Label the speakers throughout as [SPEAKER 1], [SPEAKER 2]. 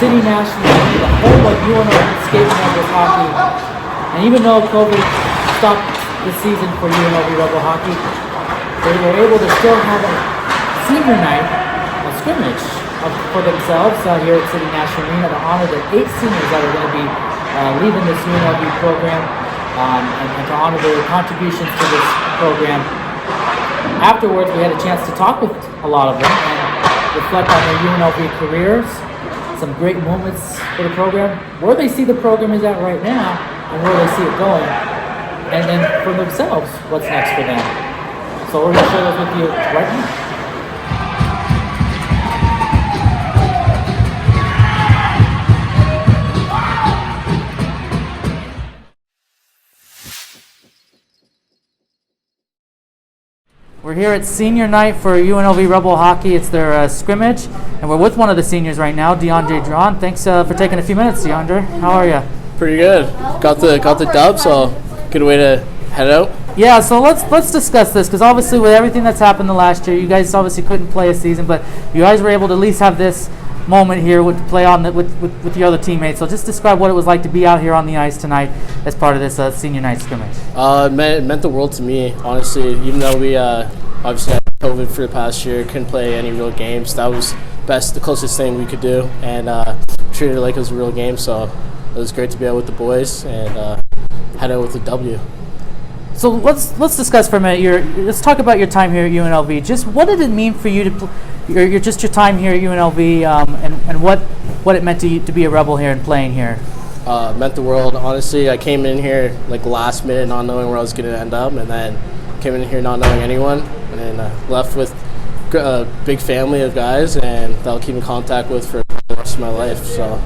[SPEAKER 1] City National, the home of UNLV Skate Rebel hockey. And even though COVID stopped the season for UNLV Rebel hockey, they were able to still have a senior night, a scrimmage for themselves here at City National Arena to honor the 8 seniors that are going to be leaving this UNLV program and to honor their contributions to this program. Afterwards, we had a chance to talk with a lot of them and reflect on their UNLV careers, some great moments for the program, where they see the program is at right now, and where they see it going, and then for themselves, what's next for them. So we're going to share those with you right now. We're here at senior night for UNLV Rebel Hockey. It's their scrimmage, and we're with one of the seniors right now, DeAndre John. Thanks for taking a few minutes, DeAndre. How are you?
[SPEAKER 2] Pretty good. Got the dub, so good way to head out.
[SPEAKER 1] Yeah, so let's discuss this, because obviously with everything that's happened the last year, you guys obviously couldn't play a season, but you guys were able to at least have this moment here with play on with your other teammates. So just describe what it was like to be out here on the ice tonight as part of this senior night scrimmage.
[SPEAKER 2] It meant the world to me, honestly. Even though we obviously had COVID for the past year, couldn't play any real games. That was the closest thing we could do, and treated it like it was a real game. So it was great to be out with the boys and head out with a W.
[SPEAKER 1] So let's discuss for a minute. Let's talk about your time here at UNLV. Just what did it mean for you to your time here at UNLV, and what it meant to you to be a Rebel here and playing here?
[SPEAKER 2] Meant the world. Honestly, I came in here like last minute, not knowing where I was going to end up, and then came in here not knowing anyone, and then left with a big family of guys, and that I'll keep in contact with for the rest of my life. So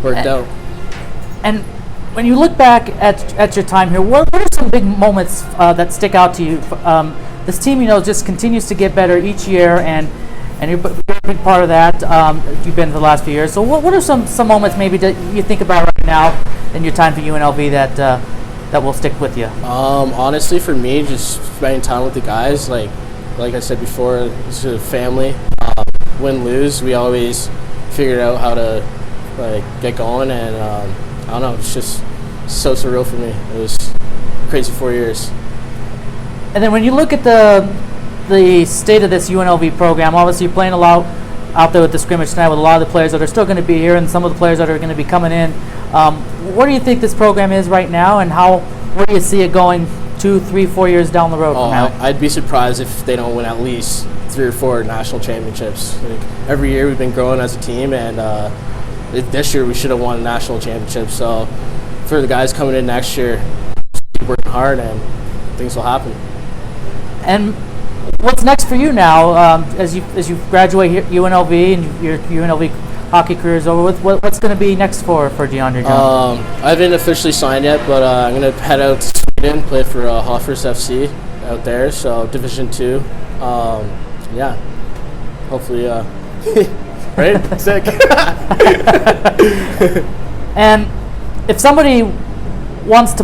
[SPEAKER 2] worked out. And
[SPEAKER 1] when you look back at your time here, what are some big moments that stick out to you? This team, just continues to get better each year, and you're a big part of that. You've been for the last few years. So what are some moments maybe that you think about right now in your time for UNLV that will stick with you?
[SPEAKER 2] Honestly, for me, just spending time with the guys. Like I said before, it's a family. Win, lose, we always figured out how to get going, and I don't know, it's just so surreal for me. It was crazy 4 years.
[SPEAKER 1] And then when you look at the state of this UNLV program, obviously you're playing a lot out there with the scrimmage tonight with a lot of the players that are still going to be here and some of the players that are going to be coming in. What do you think this program is right now, and where do you see it going 2, 3, 4 years down the road from now?
[SPEAKER 2] I'd be surprised if they don't win at least 3 or 4 national championships. Every year we've been growing as a team, and this year we should have won a national championship. So for the guys coming in next year, keep working hard and things will happen.
[SPEAKER 1] And what's next for you now as you graduate here, UNLV, and your UNLV hockey career is over with? What's going to be next for DeAndre John?
[SPEAKER 2] I haven't officially signed yet, but I'm going to head out to Sweden, play for Hoffers FC out there, so Division 2. Yeah, hopefully, right? Sick.
[SPEAKER 1] And if somebody wants to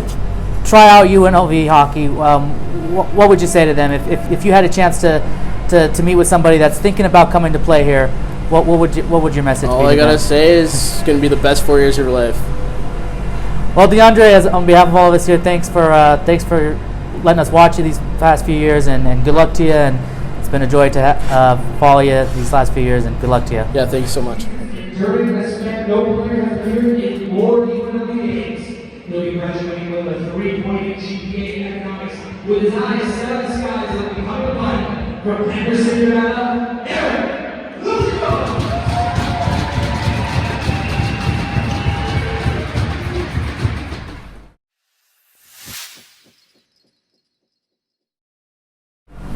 [SPEAKER 1] try out UNLV hockey, what would you say to them if you had a chance to meet with somebody that's thinking about coming to play here? What would your message be?
[SPEAKER 2] All I gotta say is it's gonna be the best 4 years of your life.
[SPEAKER 1] Well, DeAndre, on behalf of all of us here, thanks for letting us watch you these past few years, and good luck to you. And it's been a joy to follow you these last few years, and good luck to you.
[SPEAKER 2] Yeah, thank you so much.
[SPEAKER 3] During this event, no player has appeared in more UNLV games. He'll be graduating with a 3.8 GPA in economics with his eyes set on the skies like the Hunter Bun from Henderson, Nevada, Eric Luciano.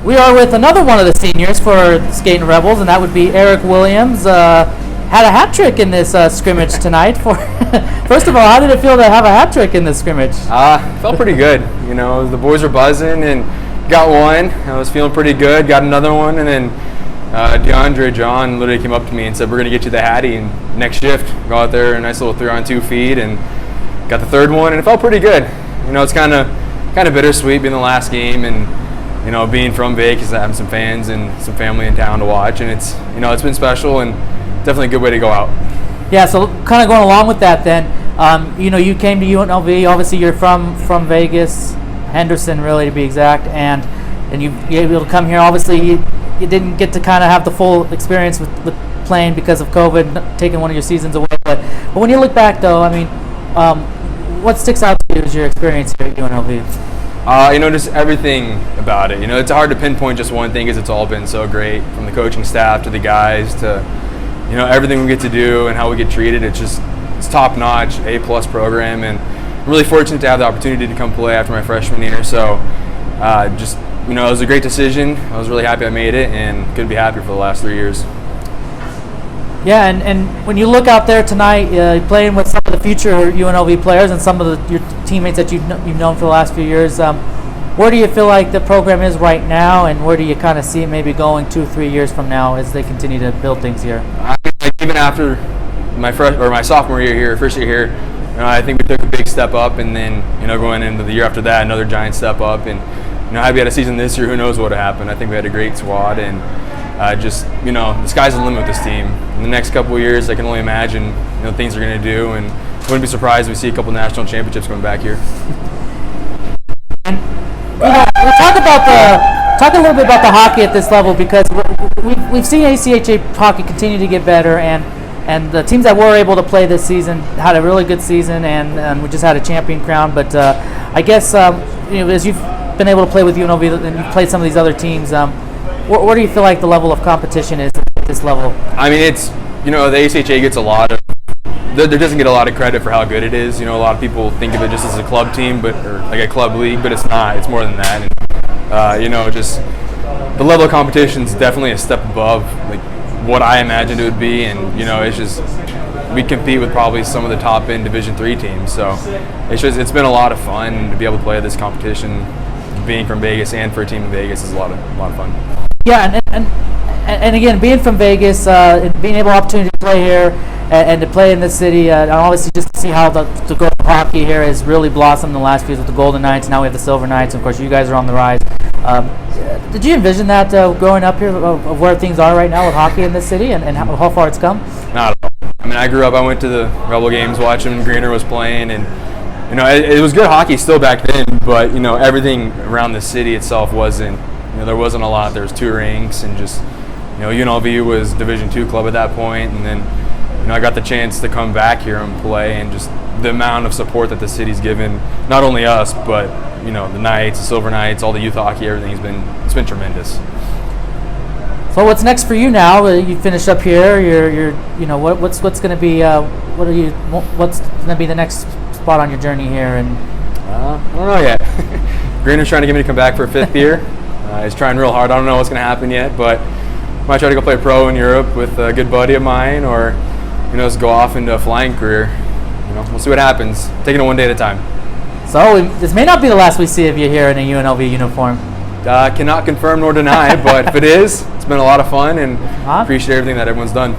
[SPEAKER 1] We are with another one of the seniors for Skating Rebels, and that would be Eric Williams. Had a hat trick in this scrimmage tonight. First of all, how did it feel to have a hat trick in this scrimmage?
[SPEAKER 4] Felt pretty good. The boys were buzzing and got one. I was feeling pretty good. Got another one, and then DeAndre John literally came up to me and said, "We're gonna get you the Hattie, and next shift go out there, a nice little 3-on-2 feed," and got the third one, and it felt pretty good. It's kind of bittersweet being the last game, and being from Vegas, having some fans and some family in town to watch, and it's been special and definitely a good way to go out.
[SPEAKER 1] Yeah, so kind of going along with that then, you came to UNLV. Obviously, you're from Vegas, Henderson, really to be exact, and you're able to come here. Obviously, you didn't get to kind of have the full experience with playing because of COVID, taking one of your seasons away. But when you look back, though, I mean, what sticks out to you is your experience here at UNLV?
[SPEAKER 4] Just everything about it. It's hard to pinpoint just one thing because it's all been so great, from the coaching staff to the guys to, everything we get to do and how we get treated. It's top notch, A+ program, and I'm really fortunate to have the opportunity to come play after my freshman year. So, it was a great decision. I was really happy I made it, and couldn't be happier for the last 3 years.
[SPEAKER 1] Yeah, and when you look out there tonight, playing with some of the future UNLV players and some of your teammates that you've known for the last few years, where do you feel like the program is right now, and where do you kind of see it maybe going 2-3 years from now as they continue to build things here?
[SPEAKER 4] Even after my sophomore year here, first year here, I think we took a big step up, and then going into the year after that, another giant step up, and had we had a season this year, who knows what would have happened. I think we had a great squad, and the sky's the limit with this team. In the next couple of years, I can only imagine things are going to do, and I wouldn't be surprised if we see a couple national championships coming back here.
[SPEAKER 1] And we'll talk a little bit about the hockey at this level, because we've seen ACHA hockey continue to get better, and the teams that were able to play this season had a really good season, and we just had a champion crown. But I guess as you've been able to play with UNLV and you've played some of these other teams, where do you feel like the level of competition is at this level? I mean,
[SPEAKER 4] it's the ACHA gets there doesn't get a lot of credit for how good it is. A lot of people think of it just as a club team, or like a club league, but it's not. It's more than that. And, just the level of competition is definitely a step above like what I imagined it would be, and it's just we compete with probably some of the top end Division III teams. So it's been a lot of fun to be able to play this competition. Being from Vegas and for a team in Vegas is a lot of fun.
[SPEAKER 1] Yeah, and again, being from Vegas, and being able opportunity to play here and to play in this city, and obviously just to see how the girls hockey here has really blossomed in the last few years with the Golden Knights. Now we have the Silver Knights, and of course you guys are on the rise. Did you envision that growing up here, of where things are right now with hockey in this city, and how far it's come?
[SPEAKER 4] Not at all. I mean, I grew up. I went to the Rebel games watching when Greener was playing, and it was good hockey still back then, but everything around the city itself wasn't. There wasn't a lot. There was 2 rinks, and just UNLV was Division II club at that point, and then I got the chance to come back here and play, and just the amount of support that the city's given, not only us, but the Knights, the Silver Knights, all the youth hockey, everything's been tremendous.
[SPEAKER 1] So what's next for you now? You finished up here. You're what's going to be what's going to be the next spot on your journey here? And
[SPEAKER 4] I don't know yet. Greener's trying to get me to come back for a 5th year. He's trying real hard. I don't know what's going to happen yet, but I might try to go play pro in Europe with a good buddy of mine, or just go off into a flying career. We'll see what happens. Taking it one day at a time.
[SPEAKER 1] So this may not be the last we see of you here in a UNLV uniform.
[SPEAKER 4] Cannot confirm nor deny, but if it is, it's been a lot of fun, and appreciate everything that everyone's done.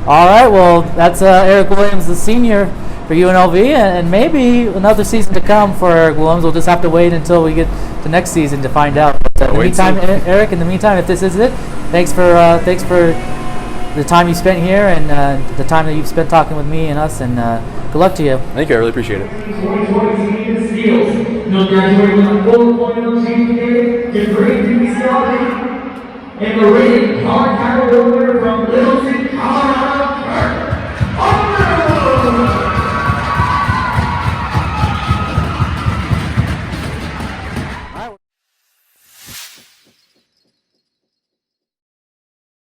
[SPEAKER 1] All right, well, that's Eric Williams, the senior for UNLV, and maybe another season to come for Eric Williams. We'll just have to wait until we get to next season to find out. But in the meantime, Eric, if this is it, thanks for the time you spent here, and the time that you've spent talking with me and us, and good luck to you.
[SPEAKER 4] Thank you. I really appreciate it.
[SPEAKER 3] And the rated hard tackle winner from Littleton, Colorado,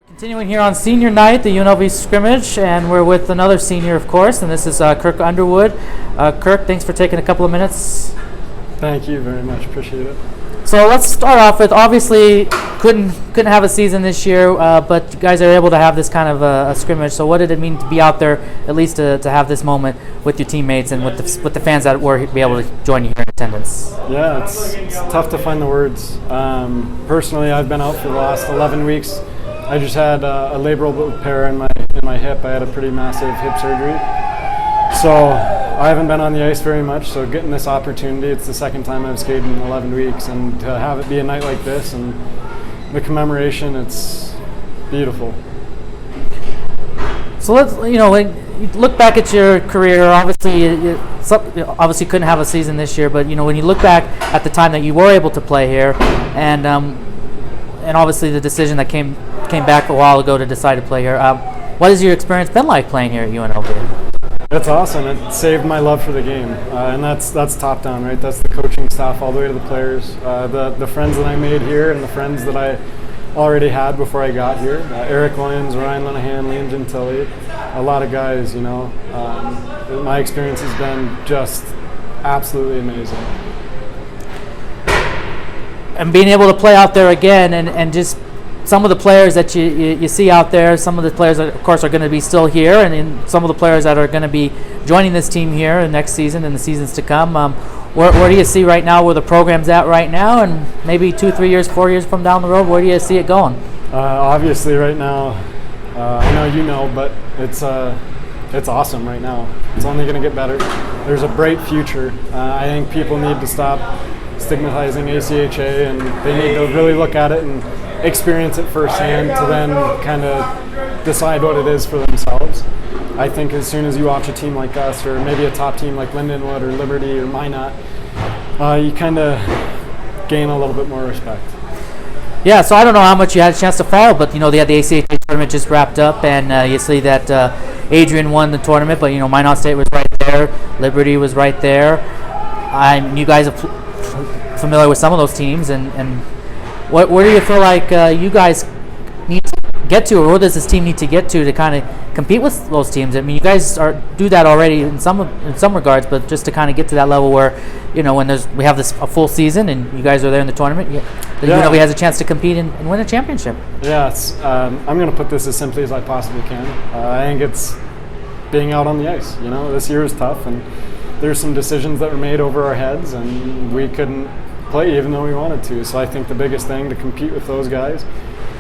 [SPEAKER 1] Continuing here on senior night, the UNLV Scrimmage, and we're with another senior, of course, and this is Kirk Underwood. Kirk, thanks for taking a couple of minutes.
[SPEAKER 5] Thank you very much. Appreciate it.
[SPEAKER 1] So let's start off with, obviously couldn't have a season this year, but you guys are able to have this kind of a scrimmage. So what did it mean to be out there, at least to have this moment with your teammates and with the fans that were be able to join you here in attendance?
[SPEAKER 5] Yeah, it's tough to find the words. Personally, I've been out for the last 11 weeks. I just had a labral repair in my hip. I had a pretty massive hip surgery. So I haven't been on the ice very much, so getting this opportunity, it's the second time I've skated in 11 weeks, and to have it be a night like this and the commemoration, it's beautiful.
[SPEAKER 1] So let's, when you look back at your career, obviously you obviously couldn't have a season this year, but when you look back at the time that you were able to play here, and obviously the decision that came back a while ago to decide to play here, what has your experience been like playing here at UNLV?
[SPEAKER 5] It's awesome. It saved my love for the game, and that's top down, right? That's the coaching staff all the way to the players, the friends that I made here, and the friends that I already had before I got here. Eric Williams, Ryan Linehan, Liam Gentili, a lot of guys. My experience has been just absolutely amazing.
[SPEAKER 1] And being able to play out there again, and just some of the players that you see out there, some of the players that, of course, are going to be still here, and then some of the players that are going to be joining this team here next season and the seasons to come. Where do you see right now where the program's at right now, and maybe 2, 3 years, 4 years from down the road, where do you see it going?
[SPEAKER 5] Obviously, right now, I know but it's awesome right now. It's only going to get better. There's a bright future. I think people need to stop stigmatizing ACHA, and they need to really look at it and experience it firsthand to then kind of decide what it is for themselves. I think as soon as you watch a team like us, or maybe a top team like Lindenwood or Liberty or Minot, you kind of gain a little bit more respect.
[SPEAKER 1] Yeah, so I don't know how much you had a chance to follow, but they had the ACHA tournament just wrapped up, and you see that Adrian won the tournament, but Minot State was right there, Liberty was right there. You guys are familiar with some of those teams, and where do you feel like you guys need to get to, or where does this team need to get to kind of compete with those teams? I mean, you guys do that already in some regards, but just to kind of get to that level where, when we have a full season and you guys are there in the tournament, UNLV has a chance to compete and win a championship.
[SPEAKER 5] Yes, I'm going to put this as simply as I possibly can. I think it's being out on the ice. This year is tough, and there's some decisions that were made over our heads, and we couldn't play even though we wanted to. So I think the biggest thing to compete with those guys,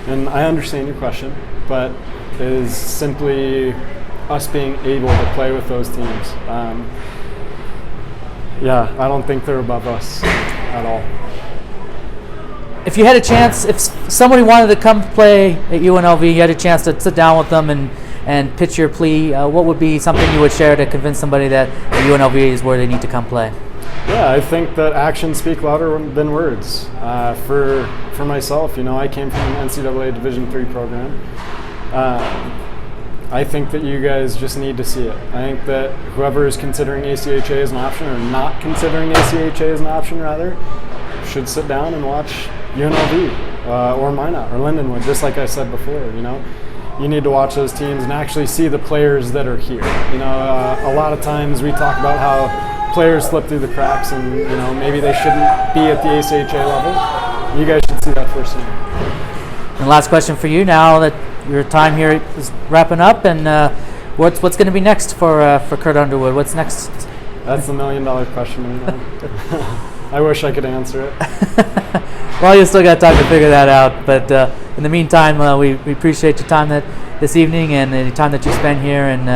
[SPEAKER 5] and I understand your question, but is simply us being able to play with those teams. I don't think they're above us at all.
[SPEAKER 1] If you had a chance, if somebody wanted to come play at UNLV, you had a chance to sit down with them and pitch your plea, what would be something you would share to convince somebody that UNLV is where they need to come play?
[SPEAKER 5] Yeah, I think that actions speak louder than words. For myself, I came from an NCAA Division III program. I think that you guys just need to see it. I think that whoever is considering ACHA as an option, or not considering ACHA as an option rather, should sit down and watch UNLV or Minot or Lindenwood, just like I said before. You need to watch those teams and actually see the players that are here. A lot of times we talk about how players slip through the cracks, and maybe they shouldn't be at the ACHA level. You guys should see that firsthand.
[SPEAKER 1] And last question for you, now that your time here is wrapping up, and what's going to be next for Kurt Underwood? What's next?
[SPEAKER 5] That's the $1 million question. I wish I could answer it.
[SPEAKER 1] Well, you still got time to figure that out. But in the meantime, we appreciate your time this evening, and the time that you spent here and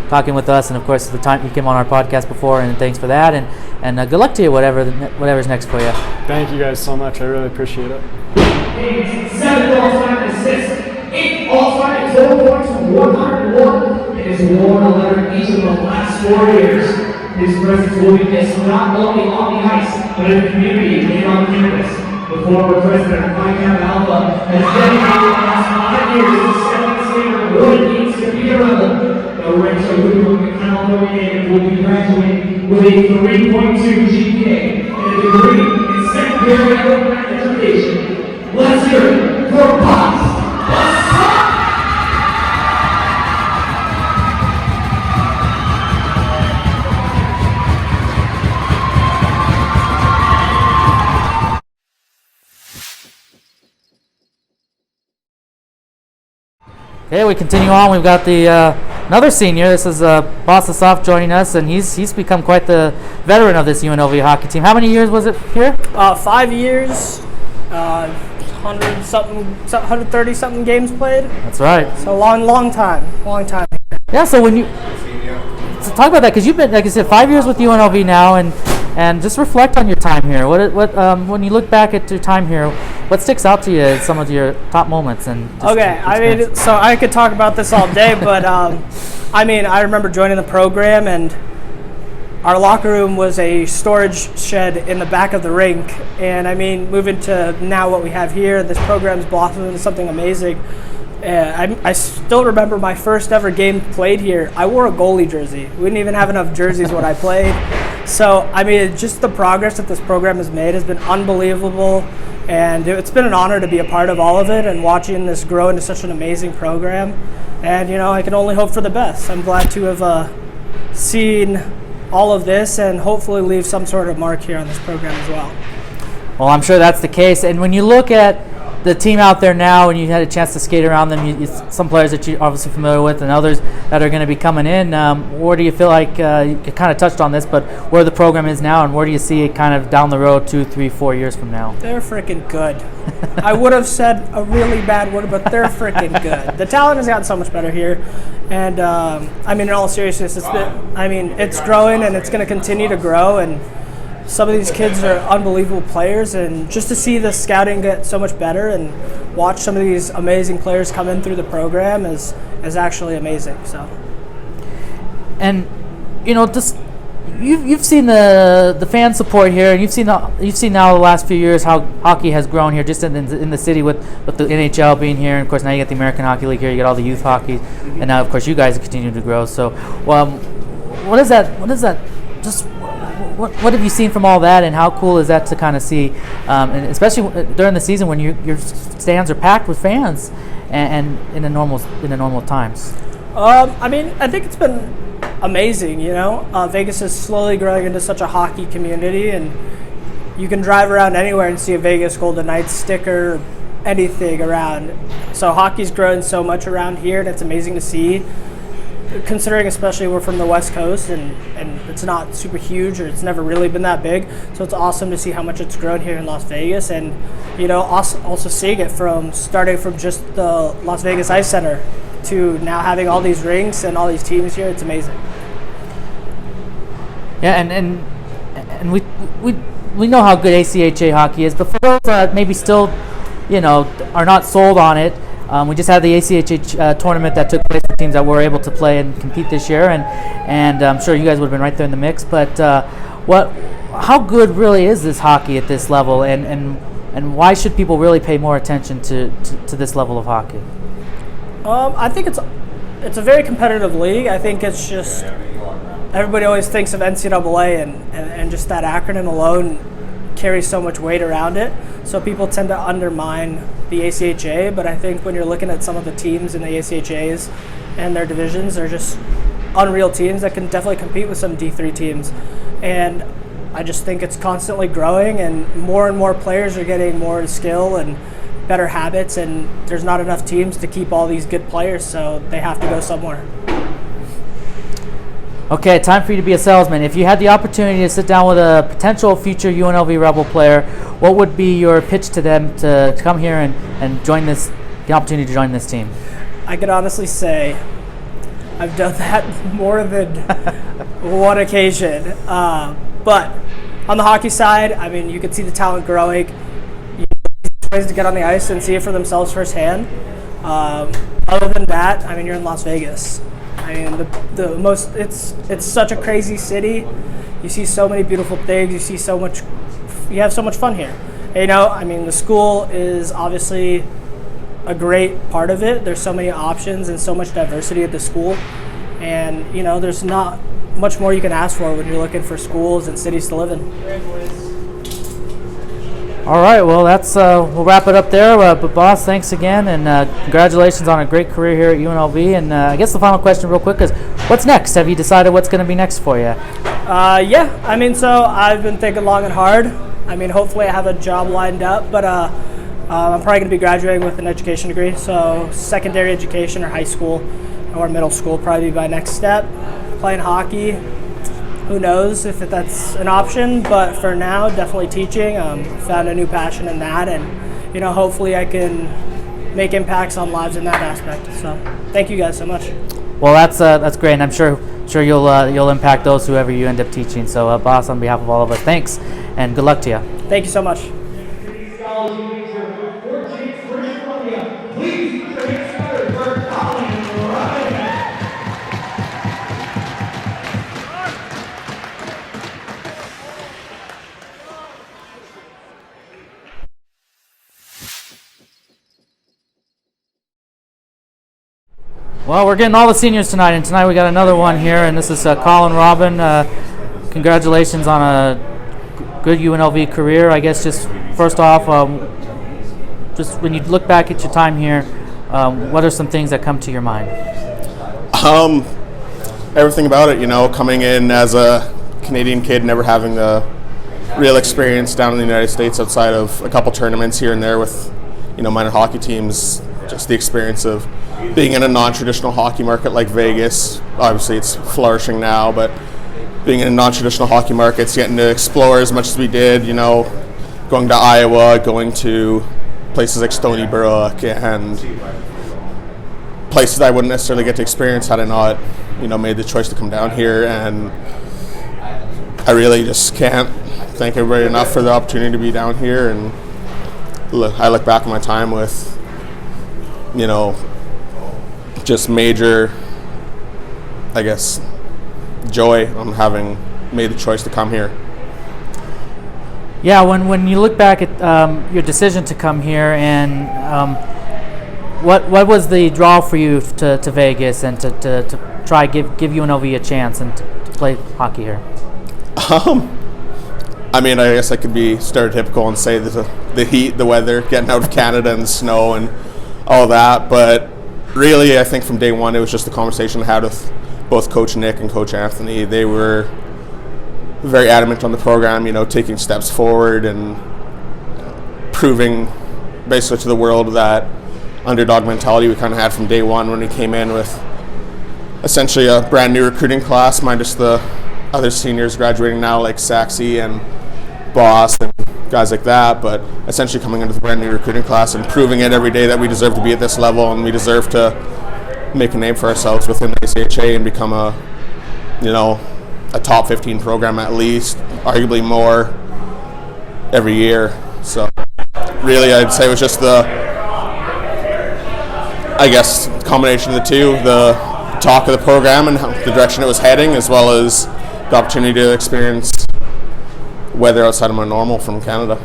[SPEAKER 1] talking with us, and of course the time you came on our podcast before. And thanks for that. And good luck to you, whatever's next for you.
[SPEAKER 5] Thank you guys so much. I really appreciate it.
[SPEAKER 3] 7 all-time assists, 8 all-time total points from 101. It is award 11 each of the last 4 years. His presence will be missed not only on the ice, but in the community and on campus. The former president of Pine Camp Alpha has dedicated the last 5 years to setting the standard of what it means to be a rebel. The Rachel Luke California will be graduating with a 3.2 GPA and a degree in secondary education. Let's hear it for Box.
[SPEAKER 1] Okay, we continue on. We've got the another senior. This is Bosasov joining us, and he's become quite the veteran of this UNLV hockey team. How many years was it here?
[SPEAKER 6] 5 years, 130 something games played.
[SPEAKER 1] That's right.
[SPEAKER 6] So long time.
[SPEAKER 1] Yeah. So talk about that, because you've been, like I said, 5 years with UNLV now, and just reflect on your time here. What when you look back at your time here, what sticks out to you as some of your top moments? And
[SPEAKER 6] Okay, I mean, so I could talk about this all day, but I mean, I remember joining the program, and our locker room was a storage shed in the back of the rink. And I mean, moving to now what we have here, this program's blossomed into something amazing. I still remember my first ever game played here. I wore a goalie jersey. We didn't even have enough jerseys when I played. So, I mean, just the progress that this program has made has been unbelievable. And it's been an honor to be a part of all of it and watching this grow into such an amazing program. And, you know, I can only hope for the best. I'm glad to have seen all of this and hopefully leave some sort of mark here on this program as well.
[SPEAKER 1] Well, I'm sure that's the case. And when you look at the team out there now, and you had a chance to skate around them, some players that you're obviously familiar with and others that are going to be coming in, where do you feel like, you kind of touched on this, but where the program is now and where do you see it kind of down the road 2, 3, 4 years from now?
[SPEAKER 6] They're freaking good. I would have said a really bad word, but they're freaking good. The talent has gotten so much better here. And, I mean, in all seriousness, it's growing and it's going to continue to grow. And some of these kids are unbelievable players, and just to see the scouting get so much better and watch some of these amazing players come in through the program is actually amazing. So,
[SPEAKER 1] and you know, just you've seen the fan support here, and you've seen now the last few years how hockey has grown here, just in the city with the NHL being here, and of course now you get the American Hockey League here, you get all the youth hockey, and now of course you guys continue to grow. So, what is that? Just what have you seen from all that, and how cool is that to kind of see, and especially during the season when your stands are packed with fans, and in the normal times?
[SPEAKER 6] I mean, I think it's been amazing. You know, Vegas is slowly growing into such a hockey community, and you can drive around anywhere and see a Vegas Golden Knights sticker, anything around. So hockey's grown so much around here, and it's amazing to see. Considering especially we're from the West Coast and it's not super huge, or it's never really been that big, so it's awesome to see how much it's grown here in Las Vegas. And you know, also seeing it starting from just the Las Vegas Ice Center to now having all these rinks and all these teams here, it's amazing.
[SPEAKER 1] Yeah, and we know how good ACHA hockey is, but for those that maybe still, you know, are not sold on it, we just had the ACHA tournament that took place for teams that were able to play and compete this year, and I'm sure you guys would have been right there in the mix. But how good really is this hockey at this level, and why should people really pay more attention to this level of hockey?
[SPEAKER 6] I think it's a very competitive league. I think it's just everybody always thinks of NCAA and just that acronym alone carries so much weight around it. So people tend to undermine the ACHA, but I think when you're looking at some of the teams in the ACHAs and their divisions, they're just unreal teams that can definitely compete with some D3 teams. And I just think it's constantly growing, and more players are getting more skill and better habits, and there's not enough teams to keep all these good players, so they have to go somewhere.
[SPEAKER 1] Okay, time for you to be a salesman. If you had the opportunity to sit down with a potential future UNLV Rebel player, what would be your pitch to them to come here and join the opportunity to join this team?
[SPEAKER 6] I could honestly say I've done that more than one occasion. But on the hockey side, I mean, you can see the talent growing. You know, ways to get on the ice and see it for themselves firsthand. Other than that, I mean, you're in Las Vegas. I mean, it's such a crazy city. You see so many beautiful things. You have so much fun here. And, you know, I mean, the school is obviously a great part of it. There's so many options and so much diversity at the school. And, you know, there's not much more you can ask for when you're looking for schools and cities to live in.
[SPEAKER 1] All right, well, we'll wrap it up there. But boss, thanks again, and congratulations on a great career here at UNLV. And I guess the final question, real quick, is what's next? Have you decided what's going to be next for you?
[SPEAKER 6] Yeah, I mean, so I've been thinking long and hard. I mean, hopefully I have a job lined up, but I'm probably going to be graduating with an education degree. So secondary education or high school or middle school probably be my next step. Playing hockey. Who knows if that's an option, but for now, definitely teaching. Found a new passion in that, and you know, hopefully I can make impacts on lives in that aspect. So, thank you guys so much.
[SPEAKER 1] Well, that's great, and I'm sure you'll impact those whoever you end up teaching. So, boss, on behalf of all of us, thanks, and good luck to you.
[SPEAKER 6] Thank you so much.
[SPEAKER 3] These scholars
[SPEAKER 1] Well, we're getting all the seniors tonight, and tonight we got another one here, and this is Colin Robin. Congratulations on a good UNLV career. I guess just first off, just when you look back at your time here, what are some things that come to your mind?
[SPEAKER 7] Everything about it, coming in as a Canadian kid, never having the real experience down in the United States outside of a couple tournaments here and there with, minor hockey teams, just the experience of being in a non-traditional hockey market like Vegas. Obviously it's flourishing now, but being in non-traditional hockey markets, getting to explore as much as we did, going to Iowa, going to places like Stony Brook and places I wouldn't necessarily get to experience had I not, made the choice to come down here. And I really just can't thank everybody enough for the opportunity to be down here. And I look back on my time with, just major, I guess, joy on having made the choice to come here.
[SPEAKER 1] Yeah, when you look back at your decision to come here, and what was the draw for you to Vegas and to try give UNLV a chance and to play hockey here?
[SPEAKER 7] I guess I could be stereotypical and say that the heat, the weather, getting out of Canada and the snow and all that, but really I think from day one it was just the conversation I had with both Coach Nick and Coach Anthony. They were very adamant on the program, taking steps forward and proving basically to the world that underdog mentality we kind of had from day one when we came in with essentially a brand new recruiting class minus the other seniors graduating now like Saxey and Boss and guys like that, but essentially coming into the brand new recruiting class and proving it every day that we deserve to be at this level and we deserve to make a name for ourselves within the ACHA and become a top 15 program at least, arguably more every year. So really I'd say it was just the combination of the two, the talk of the program and the direction it was heading, as well as the opportunity to experience weather outside of my normal from Canada.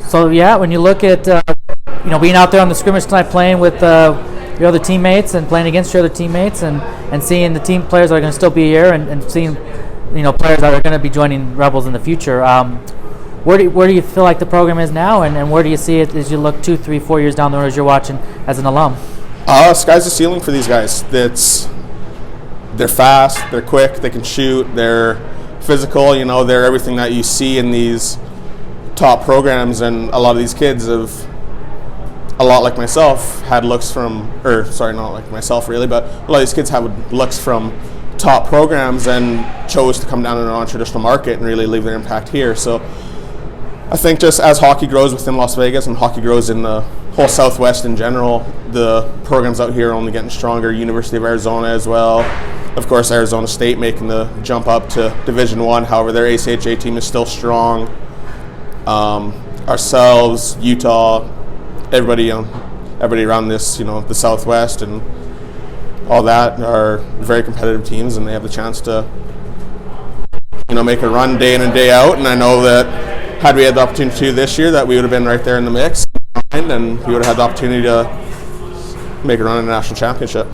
[SPEAKER 1] So yeah, when you look at being out there on the scrimmage tonight, playing with your other teammates and playing against your other teammates, and seeing the team players that are going to still be here, and seeing players that are going to be joining Rebels in the future, where do you feel like the program is now, and where do you see it as you look 2, 3, 4 years down the road as you're watching as an alum?
[SPEAKER 7] Sky's the ceiling for these guys. They're fast, they're quick, they can shoot, they're physical, they're everything that you see in these top programs, and a lot of these kids have, a lot like myself, had looks from, not like myself really, but a lot of these kids have looks from top programs and chose to come down in a non-traditional market and really leave their impact here. So I think just as hockey grows within Las Vegas and hockey grows in the whole Southwest in general, the programs out here are only getting stronger. University of Arizona as well. Of course, Arizona State making the jump up to Division I. However, their ACHA team is still strong. Ourselves, Utah, everybody around this, the Southwest and all that are very competitive teams, and they have the chance to, make a run day in and day out. And I know that had we had the opportunity to this year, that we would have been right there in the mix, and we would have had the opportunity to make a run in the national championship.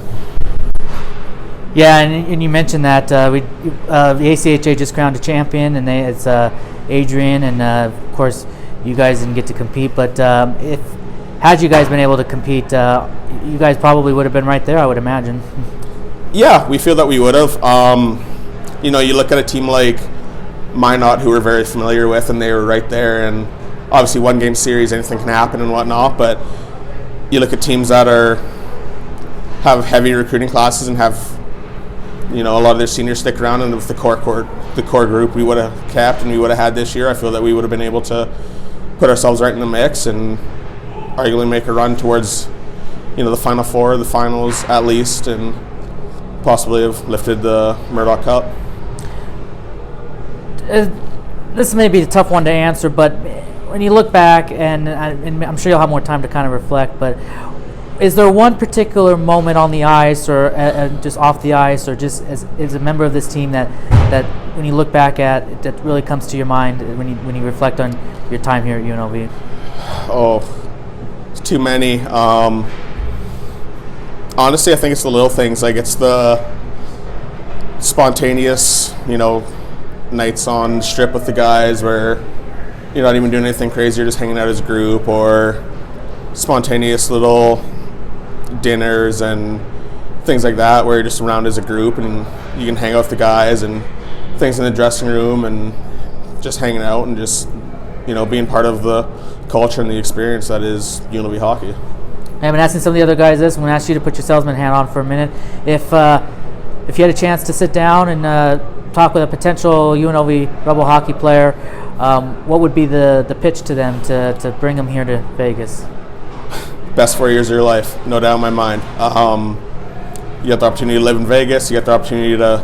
[SPEAKER 1] Yeah, and you mentioned that the ACHA just crowned a champion, and it's Adrian, and of course you guys didn't get to compete. But had you guys been able to compete, you guys probably would have been right there, I would imagine.
[SPEAKER 7] Yeah, we feel that we would have. You look at a team like Minot, who we're very familiar with, and they were right there. And obviously, one-game series, anything can happen and whatnot. But you look at teams that have heavy recruiting classes and have a lot of their seniors stick around, and with the core group we would have kept and we would have had this year, I feel that we would have been able to put ourselves right in the mix and arguably make a run towards the Final Four, the finals at least, and possibly have lifted the Murdoch Cup.
[SPEAKER 1] This may be a tough one to answer, but when you look back, and I'm sure you'll have more time to kind of reflect, but is there one particular moment on the ice or just off the ice or just as a member of this team that when you look back at, that really comes to your mind when you reflect on your time here at UNLV?
[SPEAKER 7] Oh, it's too many. honestly, I think it's the little things. Like, it's the spontaneous, nights on strip with the guys where you're not even doing anything crazy, you're just hanging out as a group, or spontaneous little dinners and things like that where you're just around as a group and you can hang out with the guys, and things in the dressing room and just hanging out and just being part of the culture and the experience that is UNLV hockey.
[SPEAKER 1] I've been asking some of the other guys this. I'm going to ask you to put your salesman hat on for a minute. If you had a chance to sit down and talk with a potential UNLV Rebel hockey player, what would be the pitch to them to bring them here to Vegas?
[SPEAKER 7] Best 4 years of your life, no doubt in my mind. You get the opportunity to live in Vegas. You get the opportunity to,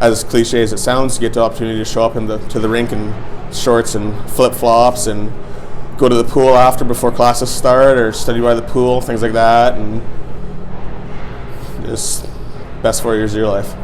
[SPEAKER 7] as cliche as it sounds, you get the opportunity to show up to the rink in shorts and flip-flops and go to the pool before classes start, or study by the pool, things like that, and just best 4 years of your life.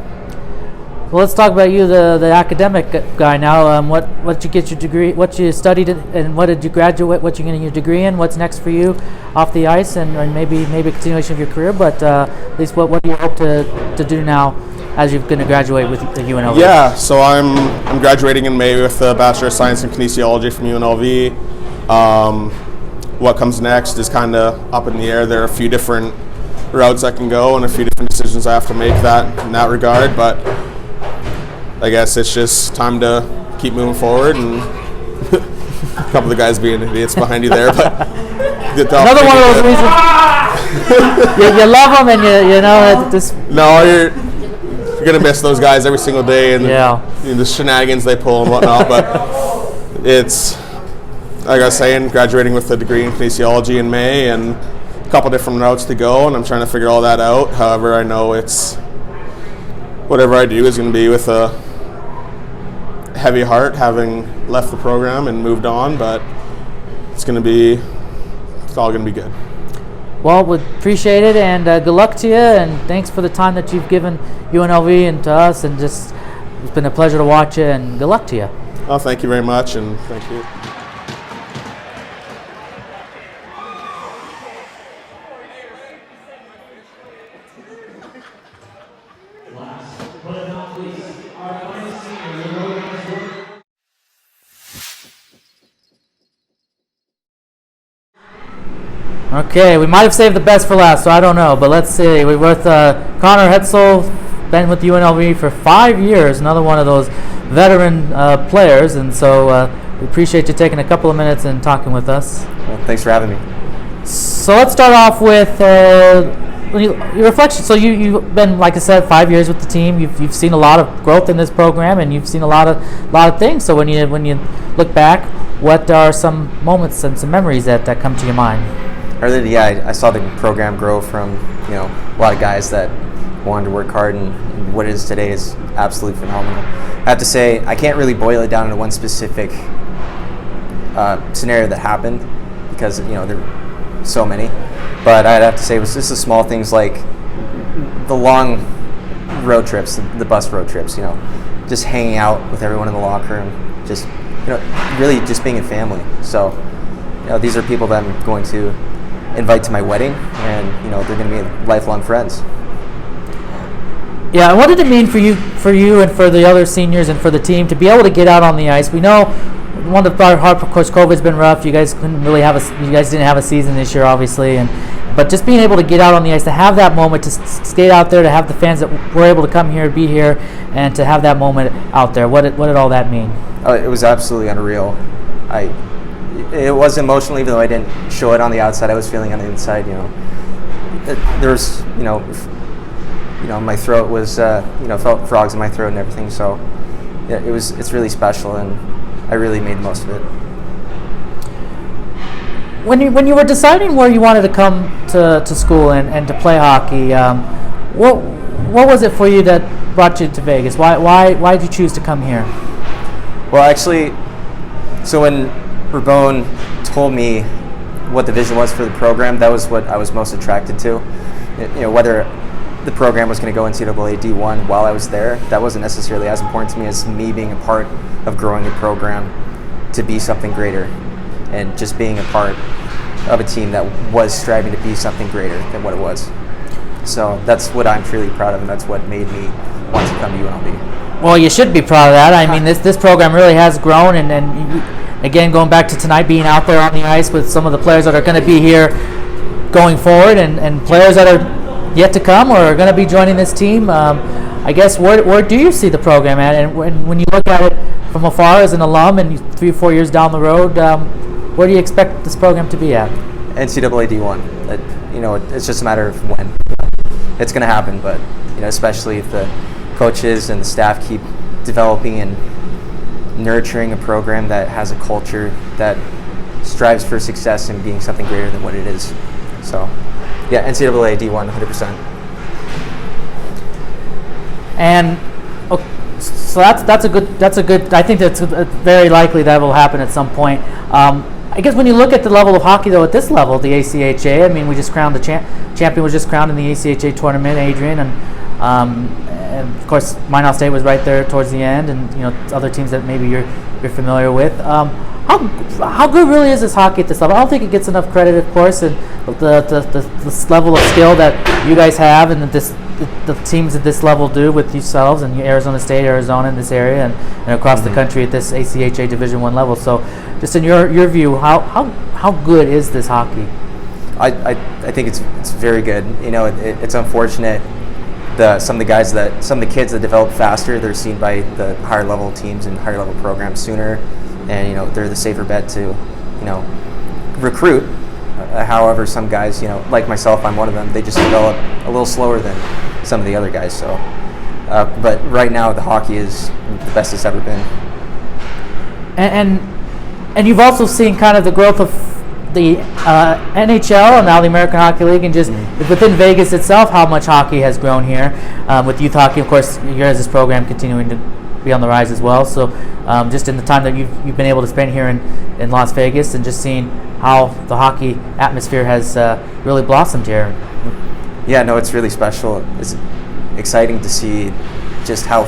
[SPEAKER 1] Well, let's talk about you, the academic guy now. What you get your degree? What you studied, and what did you graduate? What you getting your degree in? What's next for you off the ice, and maybe a continuation of your career? But at least what do you hope to do now as you're going to graduate with the UNLV?
[SPEAKER 7] Yeah, so I'm graduating in May with a Bachelor of Science in Kinesiology from UNLV. What comes next is kind of up in the air. There are a few different routes I can go and a few different decisions I have to make in that regard, but I guess it's just time to keep moving forward, and a couple of the guys being idiots behind you there, but
[SPEAKER 1] another one of those reasons you love them, and just
[SPEAKER 7] no, you're gonna miss those guys every single day, and the shenanigans they pull and whatnot. But it's, like I was saying, graduating with a degree in kinesiology in May, and a couple different routes to go, and I'm trying to figure all that out. However, I know it's whatever I do is going to be with a heavy heart, having left the program and moved on, but it's all going to be good.
[SPEAKER 1] Well, we appreciate it, and good luck to you, and thanks for the time that you've given UNLV and to us, and just it's been a pleasure to watch you, and good luck to you.
[SPEAKER 7] Oh, thank you very much, and thank you.
[SPEAKER 1] Okay, we might have saved the best for last, so I don't know, but let's see. We're with Connor Hetzel, been with UNLV for 5 years, another one of those veteran players, and so we appreciate you taking a couple of minutes and talking with us.
[SPEAKER 8] Well, thanks for having me.
[SPEAKER 1] So let's start off with your reflection. So you've been, like I said, 5 years with the team. You've seen a lot of growth in this program, and you've seen a lot of things. So when you look back, what are some moments and some memories that come to your mind?
[SPEAKER 8] I saw the program grow from a lot of guys that wanted to work hard, and what it is today is absolutely phenomenal. I have to say, I can't really boil it down into one specific scenario that happened, because there are so many. But I'd have to say it was just the small things, like the long road trips, the bus road trips. Just hanging out with everyone in the locker room, just really just being a family. So these are people that I'm going to invite to my wedding, and they're going to be lifelong friends.
[SPEAKER 1] Yeah, and what did it mean for you and for the other seniors and for the team to be able to get out on the ice? We know one of the hard, of course, COVID's been rough. You guys didn't have a season this year, obviously, but just being able to get out on the ice, to have that moment, to skate out there, to have the fans that were able to come here, be here, and to have that moment out there. What did all that mean?
[SPEAKER 8] It was absolutely unreal. It was emotional, even though I didn't show it on the outside. I was feeling on the inside. There was, my throat was, felt frogs in my throat and everything. So, yeah, it's really special, and I really made the most of it.
[SPEAKER 1] When you were deciding where you wanted to come to school and to play hockey, what was it for you that brought you to Vegas? Why did you choose to come here?
[SPEAKER 8] Well, actually, so when Rabone told me what the vision was for the program, that was what I was most attracted to. Whether the program was going to go NCAA D1 while I was there, that wasn't necessarily as important to me as me being a part of growing the program to be something greater, and just being a part of a team that was striving to be something greater than what it was. So that's what I'm truly proud of, and that's what made me want to come to UNLV.
[SPEAKER 1] Well, you should be proud of that. I mean, this program really has grown, and again, going back to tonight, being out there on the ice with some of the players that are going to be here going forward, and players that are yet to come or are going to be joining this team. I guess where do you see the program at, and when you look at it from afar as an alum and 3 or 4 years down the road, where do you expect this program to be at?
[SPEAKER 8] NCAA D1. You know, it's just a matter of when. It's going to happen, but you know, especially if the coaches and the staff keep developing and nurturing a program that has a culture that strives for success and being something greater than what it is. So, yeah, NCAA D1, 100%.
[SPEAKER 1] And so that's a good. I think that's very likely that will happen at some point. I guess when you look at the level of hockey, though, at this level, the ACHA. I mean, we just crowned the champion was just crowned in the ACHA tournament, Adrian, and of course, Minot State was right there towards the end, and you know, other teams that maybe you're familiar with. How good really is this hockey at this level? I don't think it gets enough credit, of course, and the level of skill that you guys have, and the teams at this level do with yourselves and Arizona State, Arizona in this area, and across the country at this ACHA Division I level. So, just in your view, how good is this hockey?
[SPEAKER 8] I think it's very good. You know, it's unfortunate some of the kids that develop faster, they're seen by the higher level teams and higher level programs sooner, and you know, they're the safer bet to, you know, recruit. However, some guys, you know, like myself, I'm one of them, they just develop a little slower than some of the other guys. So, but right now the hockey is the best it's ever been.
[SPEAKER 1] And you've also seen kind of the growth of the NHL and now the American Hockey League, and just within Vegas itself, how much hockey has grown here. With youth hockey, of course, your guys' program continuing to be on the rise as well. So just in the time that you've been able to spend here in Las Vegas, and just seeing how the hockey atmosphere has really blossomed here.
[SPEAKER 8] Yeah, no, it's really special. It's exciting to see just how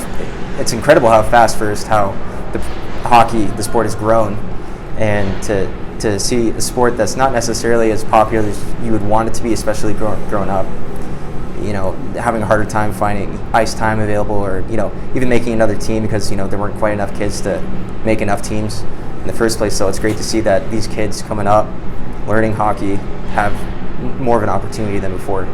[SPEAKER 8] it's incredible how fast how the sport has grown, and to see a sport that's not necessarily as popular as you would want it to be, especially growing up. You know, having a harder time finding ice time available, or you know, even making another team because you know there weren't quite enough kids to make enough teams in the first place. So it's great to see that these kids coming up, learning hockey, have more of an opportunity than before.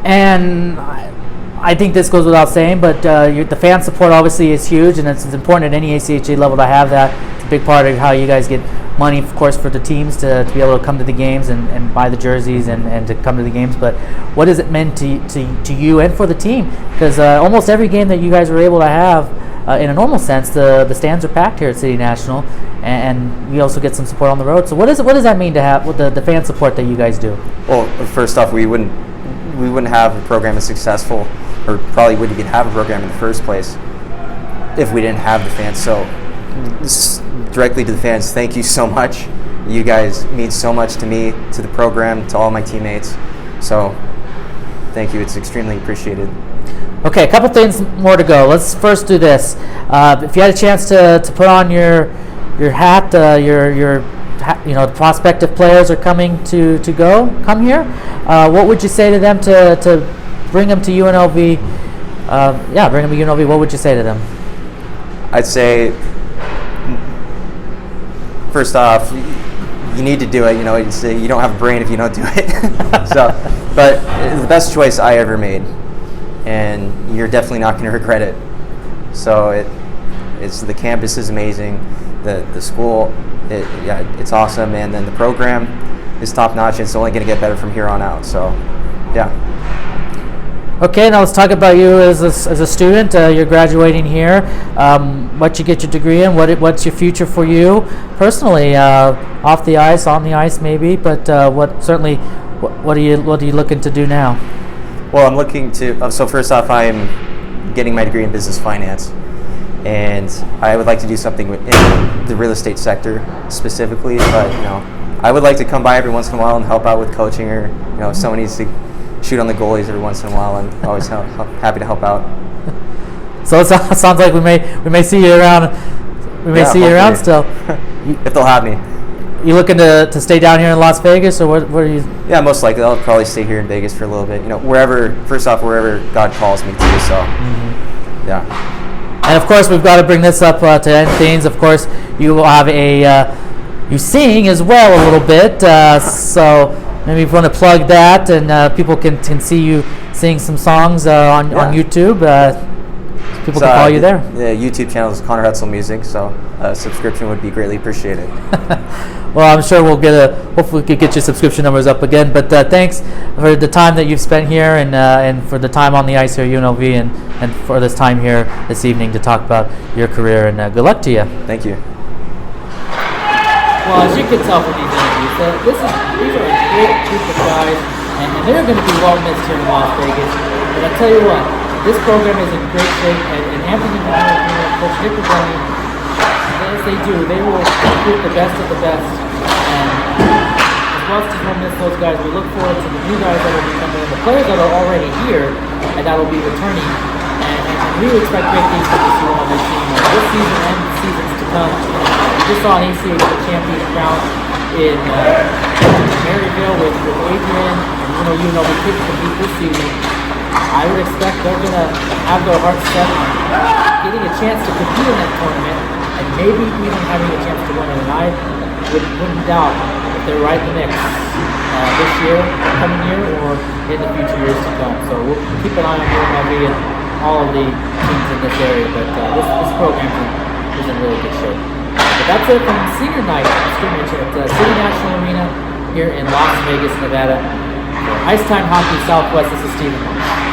[SPEAKER 1] And I think this goes without saying, but the fan support obviously is huge, and it's important at any ACHA level to have that. It's a big part of how you guys get money, of course, for the teams to be able to come to the games and buy the jerseys and to come to the games. But what has it meant to you and for the team? Because almost every game that you guys were able to have, in a normal sense, the stands are packed here at City National, and we also get some support on the road. So what does that mean to have with the fan support that you guys do?
[SPEAKER 8] Well, first off, we wouldn't have a program as successful, or probably wouldn't even have a program in the first place if we didn't have the fans. So directly to the fans, thank you so much. You guys mean so much to me, to the program, to all my teammates. So thank you. It's extremely appreciated.
[SPEAKER 1] Okay, a couple things more to go. Let's first do this. If you had a chance to put on your hat, the prospective players are coming to come here. What would you say to them to bring them to UNLV? Bring them to UNLV. What would you say to them?
[SPEAKER 8] I'd say, first off, you need to do it. You know, you don't have a brain if you don't do it. But it's the best choice I ever made, and you're definitely not going to regret it. So the campus is amazing, the school, it's awesome, and then the program is top notch. It's only going to get better from here on out. So, yeah.
[SPEAKER 1] Okay, now let's talk about you as a student. You're graduating here. What you get your degree in? What's your future for you personally? Off the ice, on the ice, maybe. But what are you looking to do now?
[SPEAKER 8] Well, I'm looking to. So first off, I'm getting my degree in business finance, and I would like to do something in the real estate sector specifically. But you know, I would like to come by every once in a while and help out with coaching, or you know, if someone needs to shoot on the goalies every once in a while, I'm always happy to help out.
[SPEAKER 1] So it sounds like we may see you around. We may see you around still.
[SPEAKER 8] If they'll have me.
[SPEAKER 1] you looking to stay down here in Las Vegas, or what are you?
[SPEAKER 8] Yeah, most likely I'll probably stay here in Vegas for a little bit. You know, wherever God calls me to. So, yeah.
[SPEAKER 1] And of course, we've got to bring this up to end things. Of course, you will have you sing as well a little bit. So maybe if you want to plug that, and people can see you sing some songs on YouTube. People can follow you there.
[SPEAKER 8] The YouTube channel is Connor Hutzel Music, so a subscription would be greatly appreciated.
[SPEAKER 1] Well, I'm sure hopefully we could get your subscription numbers up again. But thanks for the time that you've spent here, and for the time on the ice here at UNLV, and for this time here this evening to talk about your career. And good luck to you.
[SPEAKER 8] Thank you.
[SPEAKER 1] Well, as you can tell from these interviews, these are a great group of guys, and they're going to be well missed here in Las Vegas. But I tell you what, this program is in great shape, and Anthony and Coach Nick Ruboni, as they do, they will recruit the best of the best. And as well as we'll miss those guys, we look forward to the new guys that will be coming in, the players that are already here and that will be returning. And we expect great things from this UNLV team this season and seasons to come. We just saw an ACH champion crown in Maryville with Adrian, and UNLV kids compete this season. I would expect they're going to have their hearts set on getting a chance to compete in that tournament, and maybe even having a chance to win it. And I wouldn't doubt if they're right in the mix this year, coming year, or in the future years to come. So we'll keep an eye on UNLV and all of the teams in this area, but this program is in really good shape. But that's it from senior night scrimmage at City National Arena here in Las Vegas, Nevada. For Ice Time Hockey Southwest, this is Stephen Marsh.